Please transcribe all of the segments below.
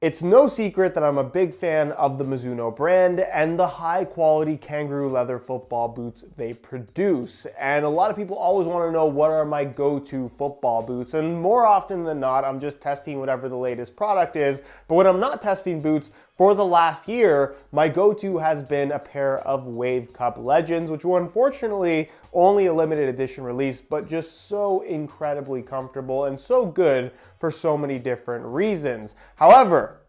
It's no secret that I'm a big fan of the Mizuno brand and the high quality Kangaroo leather football boots they produce. And a lot of people always want to know what are my go-to football boots. And more often than not, I'm just testing whatever the latest product is. But when I'm not testing boots, for the last year, my go-to has been a pair of Wave Cup Legends, which were unfortunately only a limited edition release, but just so incredibly comfortable and so good for so many different reasons. However,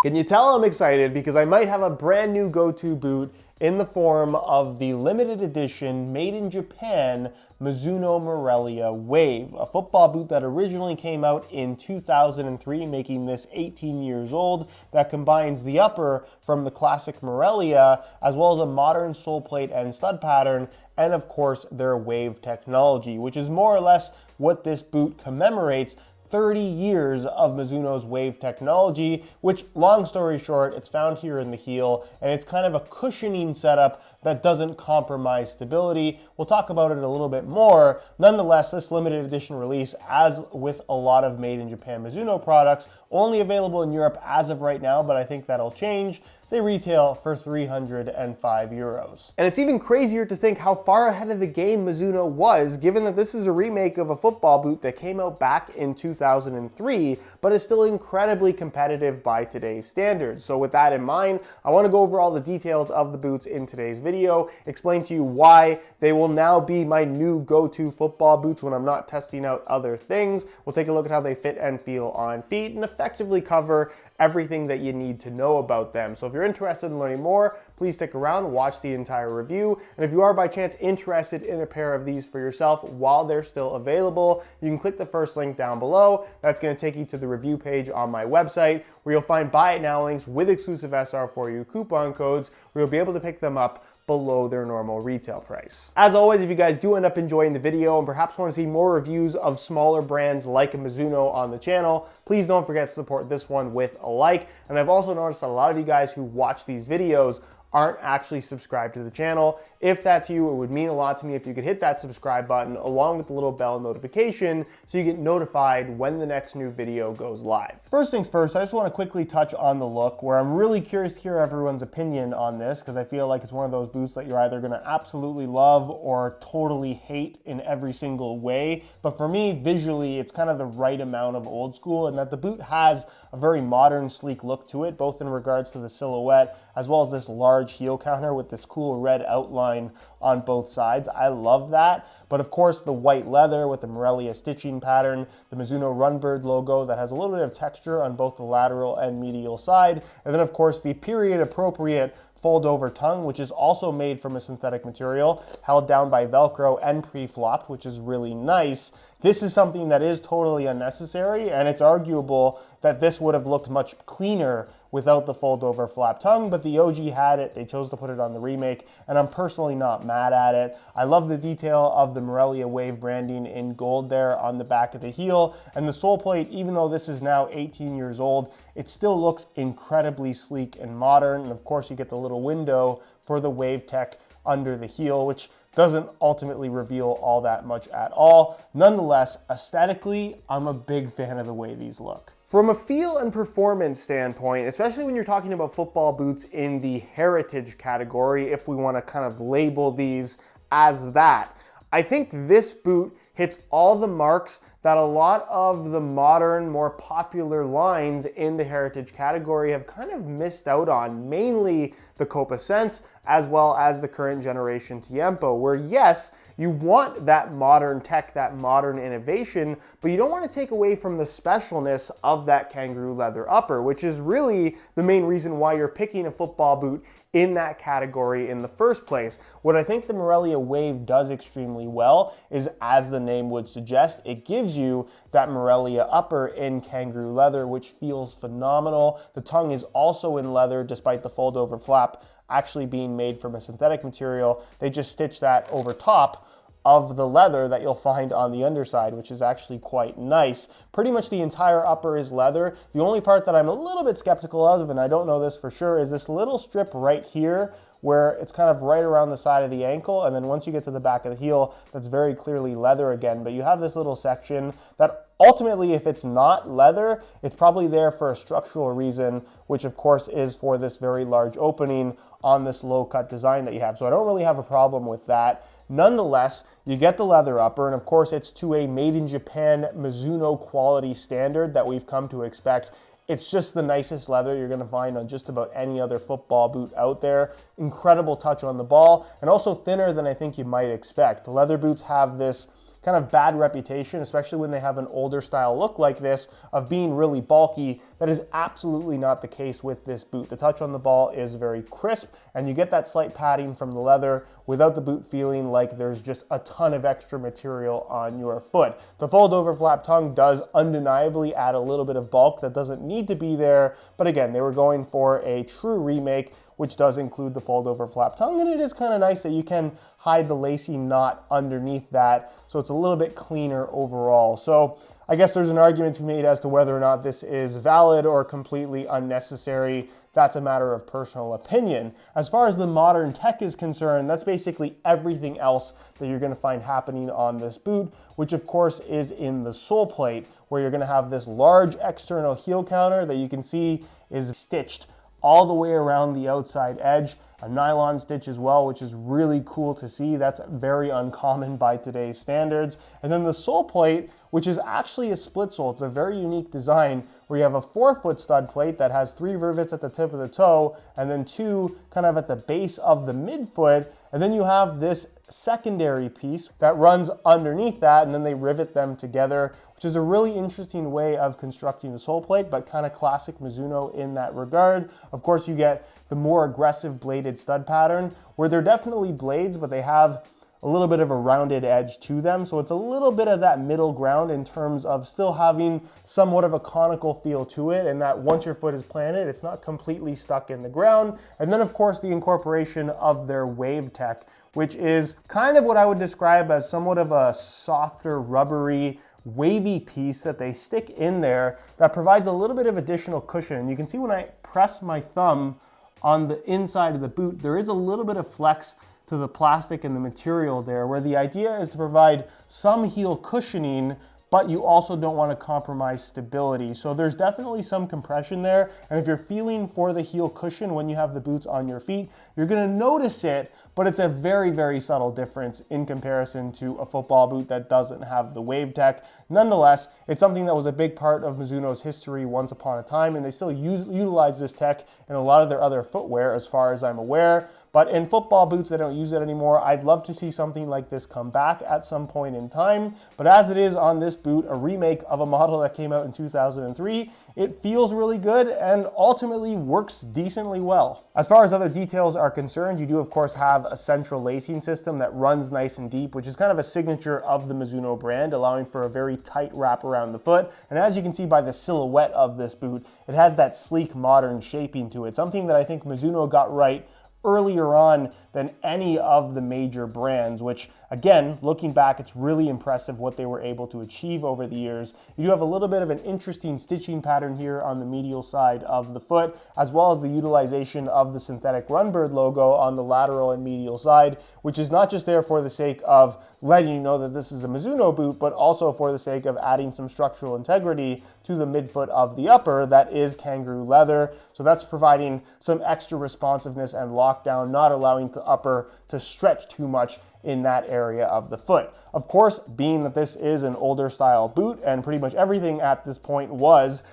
can you tell I'm excited because I might have a brand new go-to boot in the form of the limited edition made in Japan Mizuno Morelia Wave, a football boot that originally came out in 2003, making this 18 years old, that combines the upper from the classic Morelia, as well as a modern sole plate and stud pattern, and of course their Wave technology, which is more or less what this boot commemorates. 30 years of Mizuno's Wave technology, which, long story short, it's found here in the heel, and it's kind of a cushioning setup that doesn't compromise stability. We'll talk about it a little bit more. Nonetheless, this limited edition release, as with a lot of made in Japan Mizuno products, only available in Europe as of right now, but I think that'll change. They retail for 305 euros. And it's even crazier to think how far ahead of the game Mizuno was, given that this is a remake of a football boot that came out back in 2003, but is still incredibly competitive by today's standards. So with that in mind, I want to go over all the details of the boots in today's video, explain to you why they will now be my new go-to football boots when I'm not testing out other things. We'll take a look at how they fit and feel on feet and effectively cover everything that you need to know about them. So if you're interested in learning more, please stick around, watch the entire review. And if you are by chance interested in a pair of these for yourself while they're still available, you can click the first link down below. That's gonna take you to the review page on my website, where you'll find buy it now links with exclusive SR4U coupon codes, where you'll be able to pick them up below their normal retail price. As always, if you guys do end up enjoying the video and perhaps want to see more reviews of smaller brands like a Mizuno on the channel, please don't forget to support this one with a like. And I've also noticed that a lot of you guys who watch these videos aren't actually subscribed to the channel. If that's you, it would mean a lot to me if you could hit that subscribe button along with the little bell notification so you get notified when the next new video goes live. First things first, I just want to quickly touch on the look, where I'm really curious to hear everyone's opinion on this, because I feel like it's one of those boots that you're either going to absolutely love or totally hate in every single way. But for me, visually, it's kind of the right amount of old school, and that the boot has a very modern, sleek look to it, both in regards to the silhouette as well as this large heel counter with this cool red outline on both sides. I love that. But of course, the white leather with the Morelia stitching pattern, the Mizuno Runbird logo that has a little bit of texture on both the lateral and medial side, and then of course the period appropriate fold over tongue, which is also made from a synthetic material, held down by Velcro and pre-flopped, which is really nice. This is something that is totally unnecessary, and it's arguable that this would have looked much cleaner without the fold over flap tongue, but the OG had it. They chose to put it on the remake, and I'm personally not mad at it. I love the detail of the Morelia Wave branding in gold there on the back of the heel, and the sole plate, even though this is now 18 years old, it still looks incredibly sleek and modern. And of course, you get the little window for the Wave tech under the heel, which doesn't ultimately reveal all that much at all. Nonetheless, aesthetically, I'm a big fan of the way these look. From a feel and performance standpoint, especially when you're talking about football boots in the heritage category, if we want to kind of label these as that, I think this boot hits all the marks that a lot of the modern, more popular lines in the heritage category have kind of missed out on, mainly the Copa Sense as well as the current generation Tiempo, where yes, you want that modern tech, that modern innovation, but you don't want to take away from the specialness of that Kangaroo leather upper, which is really the main reason why you're picking a football boot in that category in the first place. What I think the Morelia Wave does extremely well is, as the name would suggest, it gives you that Morelia upper in Kangaroo leather, which feels phenomenal. The tongue is also in leather, despite the fold over flap actually being made from a synthetic material. They just stitched that over top of the leather that you'll find on the underside, which is actually quite nice. Pretty much the entire upper is leather. The only part that I'm a little bit skeptical of, and I don't know this for sure, is this little strip right here where it's kind of right around the side of the ankle, and then once you get to the back of the heel, that's very clearly leather again, but you have this little section that Ultimately, if it's not leather, it's probably there for a structural reason, which of course is for this very large opening on this low cut design that you have. So I don't really have a problem with that. Nonetheless, you get the leather upper, and of course it's to a made in Japan Mizuno quality standard that we've come to expect. It's just the nicest leather you're going to find on just about any other football boot out there. Incredible touch on the ball, and also thinner than I think you might expect. Leather boots have this kind of bad reputation, especially when they have an older style look like this, of being really bulky. That is absolutely not the case with this boot. The touch on the ball is very crisp, and you get that slight padding from the leather without the boot feeling like there's just a ton of extra material on your foot. The fold over flap tongue does undeniably add a little bit of bulk that doesn't need to be there, but again, they were going for a true remake, which does include the fold over flap tongue, and it is kind of nice that you can hide the lacy knot underneath that, so it's a little bit cleaner overall. So I guess there's an argument to be made as to whether or not this is valid or completely unnecessary. That's a matter of personal opinion. As far as the modern tech is concerned, that's basically everything else that you're going to find happening on this boot, which of course is in the sole plate, where you're going to have this large external heel counter that you can see is stitched all the way around the outside edge. A nylon stitch as well, which is really cool to see. That's very uncommon by today's standards. And then the sole plate, which is actually a split sole. It's a very unique design where you have a 4-foot stud plate that has 3 rivets at the tip of the toe and then 2 kind of at the base of the midfoot. And then you have this secondary piece that runs underneath that, and then they rivet them together, which is a really interesting way of constructing the sole plate, but kind of classic Mizuno in that regard. Of course, you get the more aggressive bladed stud pattern, where they're definitely blades, but they have a little bit of a rounded edge to them. So it's a little bit of that middle ground in terms of still having somewhat of a conical feel to it, and that once your foot is planted, it's not completely stuck in the ground. And then of course the incorporation of their wave tech, which is kind of what I would describe as somewhat of a softer, rubbery, wavy piece that they stick in there that provides a little bit of additional cushion. And you can see when I press my thumb on the inside of the boot, there is a little bit of flex to the plastic and the material there, where the idea is to provide some heel cushioning, but you also don't want to compromise stability. So there's definitely some compression there. And if you're feeling for the heel cushion when you have the boots on your feet, you're going to notice it, but it's a very, very subtle difference in comparison to a football boot that doesn't have the wave tech. Nonetheless, it's something that was a big part of Mizuno's history once upon a time, and they still utilize this tech in a lot of their other footwear as far as I'm aware. But in football boots, they don't use it anymore. I'd love to see something like this come back at some point in time. But as it is on this boot, a remake of a model that came out in 2003, it feels really good and ultimately works decently well. As far as other details are concerned, you do of course have a central lacing system that runs nice and deep, which is kind of a signature of the Mizuno brand, allowing for a very tight wrap around the foot. And as you can see by the silhouette of this boot, it has that sleek modern shaping to it, something that I think Mizuno got right earlier on than any of the major brands, which again, looking back, it's really impressive what they were able to achieve over the years. You do have a little bit of an interesting stitching pattern here on the medial side of the foot, as well as the utilization of the synthetic Runbird logo on the lateral and medial side, which is not just there for the sake of letting you know that this is a Mizuno boot, but also for the sake of adding some structural integrity to the midfoot of the upper that is Kangaroo leather. So that's providing some extra responsiveness and lockdown, not allowing the upper to stretch too much in that area of the foot. Of course, being that this is an older style boot, and pretty much everything at this point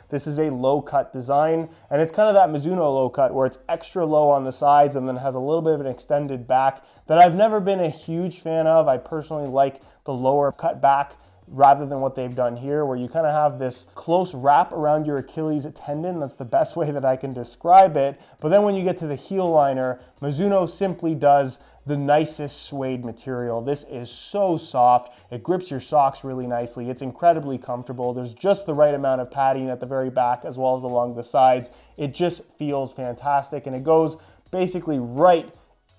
this is a low cut design, and it's kind of that Mizuno low cut where it's extra low on the sides and then has a little bit of an extended back that I've never been a huge fan of. I personally like the lower cut back rather than what they've done here, where you kind of have this close wrap around your Achilles tendon. That's the best way that I can describe it. But then when you get to the heel liner, Mizuno simply does the nicest suede material. This is so soft. It grips your socks really nicely. It's incredibly comfortable. There's just the right amount of padding at the very back as well as along the sides. It just feels fantastic, and it goes basically right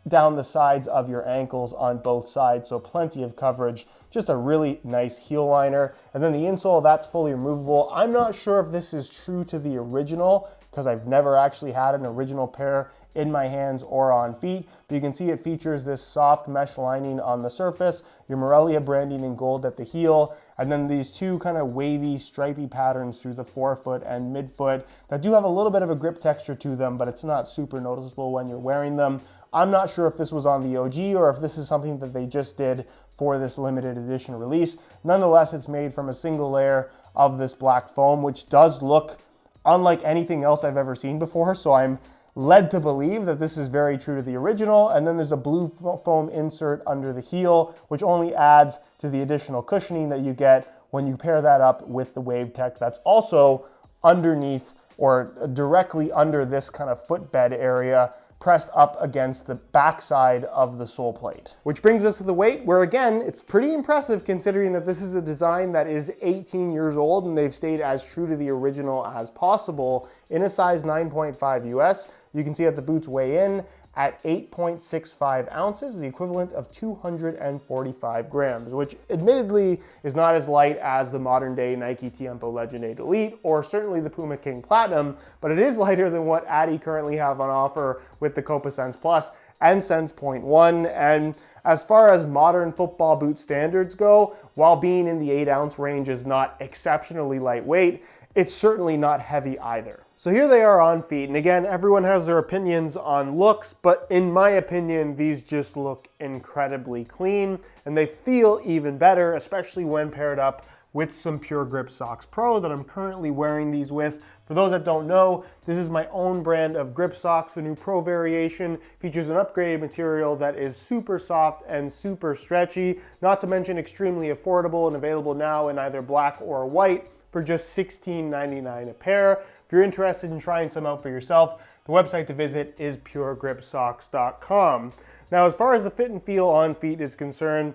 down the sides of your ankles on both sides, so plenty of coverage. Just a really nice heel liner. And then the insole, that's fully removable. I'm not sure if this is true to the original because I've never actually had an original pair in my hands or on feet, but you can see it features this soft mesh lining on the surface, your Morelia branding in gold at the heel, and then these two kind of wavy, stripy patterns through the forefoot and midfoot that do have a little bit of a grip texture to them, but it's not super noticeable when you're wearing them. I'm not sure if this was on the OG or if this is something that they just did for this limited edition release. Nonetheless, it's made from a single layer of this black foam, which does look unlike anything else I've ever seen before, so I'm led to believe that this is very true to the original. And then there's a blue foam insert under the heel, which only adds to the additional cushioning that you get when you pair that up with the Wave Tech that's also underneath or directly under this kind of footbed area, pressed up against the backside of the sole plate. Which brings us to the weight, where again, it's pretty impressive considering that this is a design that is 18 years old and they've stayed as true to the original as possible in a size 9.5 US. You can see that the boots weigh in at 8.65 ounces, the equivalent of 245 grams, which admittedly is not as light as the modern day Nike Tiempo Legend 8 Elite, or certainly the Puma King Platinum, but it is lighter than what Adi currently have on offer with the Copa Sense Plus and Sense Point 1. And as far as modern football boot standards go, while being in the 8-ounce range is not exceptionally lightweight, it's certainly not heavy either. So here they are on feet, and again, everyone has their opinions on looks, but in my opinion, these just look incredibly clean, and they feel even better, especially when paired up with some Pure Grip Socks Pro that I'm currently wearing these with. For those that don't know, this is my own brand of grip socks. The new Pro variation features an upgraded material that is super soft and super stretchy, not to mention extremely affordable and available now in either black or white for just $16.99 a pair. If you're interested in trying some out for yourself, the website to visit is puregripsocks.com. Now, as far as the fit and feel on feet is concerned,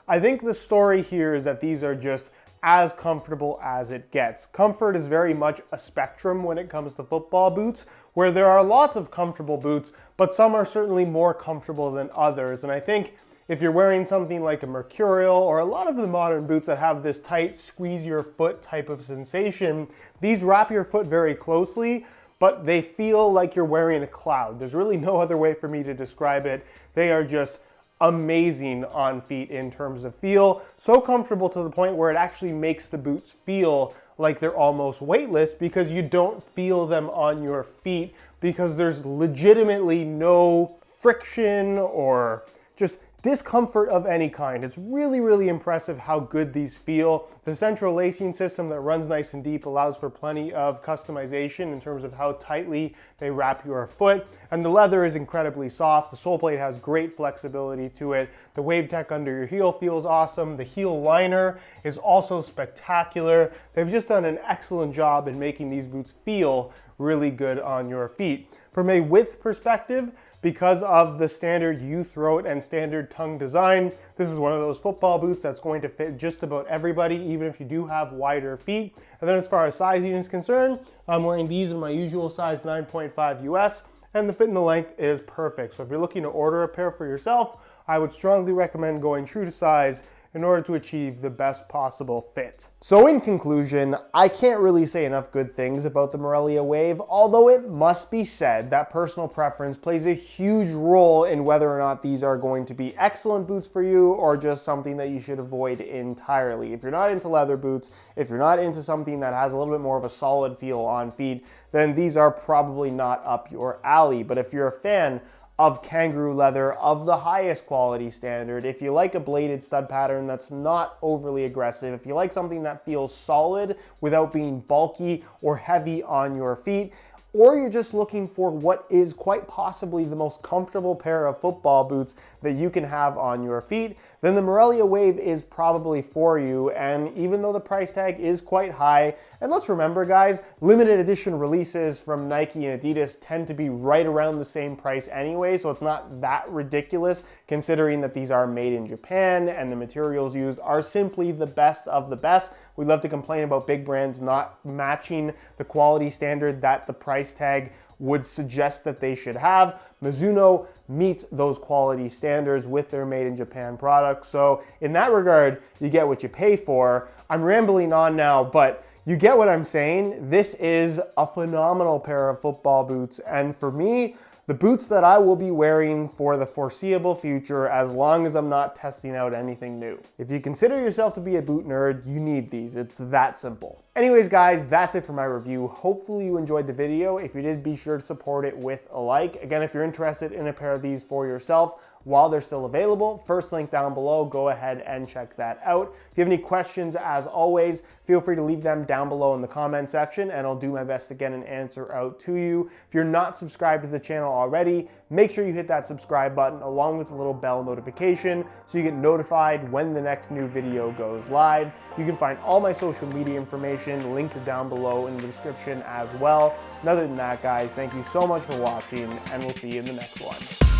I think the story here is that these are just as comfortable as it gets. Comfort is very much a spectrum when it comes to football boots, where there are lots of comfortable boots, but some are certainly more comfortable than others. And I think if you're wearing something like a Mercurial or a lot of the modern boots that have this tight squeeze your foot type of sensation, these wrap your foot very closely, but they feel like you're wearing a cloud. There's really no other way for me to describe it. They are just amazing on feet in terms of feel. So comfortable to the point where it actually makes the boots feel like they're almost weightless because you don't feel them on your feet because there's legitimately no friction or just discomfort of any kind. It's really, really impressive how good these feel. The central lacing system that runs nice and deep allows for plenty of customization in terms of how tightly they wrap your foot. And the leather is incredibly soft. The sole plate has great flexibility to it. The Wave Tech under your heel feels awesome. The heel liner is also spectacular. They've just done an excellent job in making these boots feel really good on your feet. From a width perspective, because of the standard U-throat and standard tongue design, this is one of those football boots that's going to fit just about everybody, even if you do have wider feet. And then as far as sizing is concerned, I'm wearing these in my usual size 9.5 US, and the fit and the length is perfect. So if you're looking to order a pair for yourself, I would strongly recommend going true to size in order to achieve the best possible fit. So in conclusion, I can't really say enough good things about the Morelia Wave, although it must be said that personal preference plays a huge role in whether or not these are going to be excellent boots for you or just something that you should avoid entirely. If you're not into leather boots, if you're not into something that has a little bit more of a solid feel on feet, then these are probably not up your alley. But if you're a fan of kangaroo leather of the highest quality standard, if you like a bladed stud pattern that's not overly aggressive, if you like something that feels solid without being bulky or heavy on your feet, or you're just looking for what is quite possibly the most comfortable pair of football boots that you can have on your feet, then the Morelia Wave is probably for you. And even though the price tag is quite high, and let's remember guys, limited edition releases from Nike and Adidas tend to be right around the same price anyway, so it's not that ridiculous considering that these are made in Japan and the materials used are simply the best of the best. We love to complain about big brands not matching the quality standard that the price tag would suggest that they should have. Mizuno meets those quality standards with their made in Japan products. So in that regard, you get what you pay for. I'm rambling on now, but you get what I'm saying. This is a phenomenal pair of football boots. And for me, the boots that I will be wearing for the foreseeable future as long as I'm not testing out anything new. If you consider yourself to be a boot nerd, you need these. It's that simple. Anyways, guys, that's it for my review. Hopefully you enjoyed the video. If you did, be sure to support it with a like. Again, if you're interested in a pair of these for yourself, while they're still available, first link down below, go ahead and check that out. If you have any questions, as always, feel free to leave them down below in the comment section and I'll do my best to get an answer out to you. If you're not subscribed to the channel already, make sure you hit that subscribe button along with the little bell notification so you get notified when the next new video goes live. You can find all my social media information linked down below in the description as well. And other than that, guys, thank you so much for watching and we'll see you in the next one.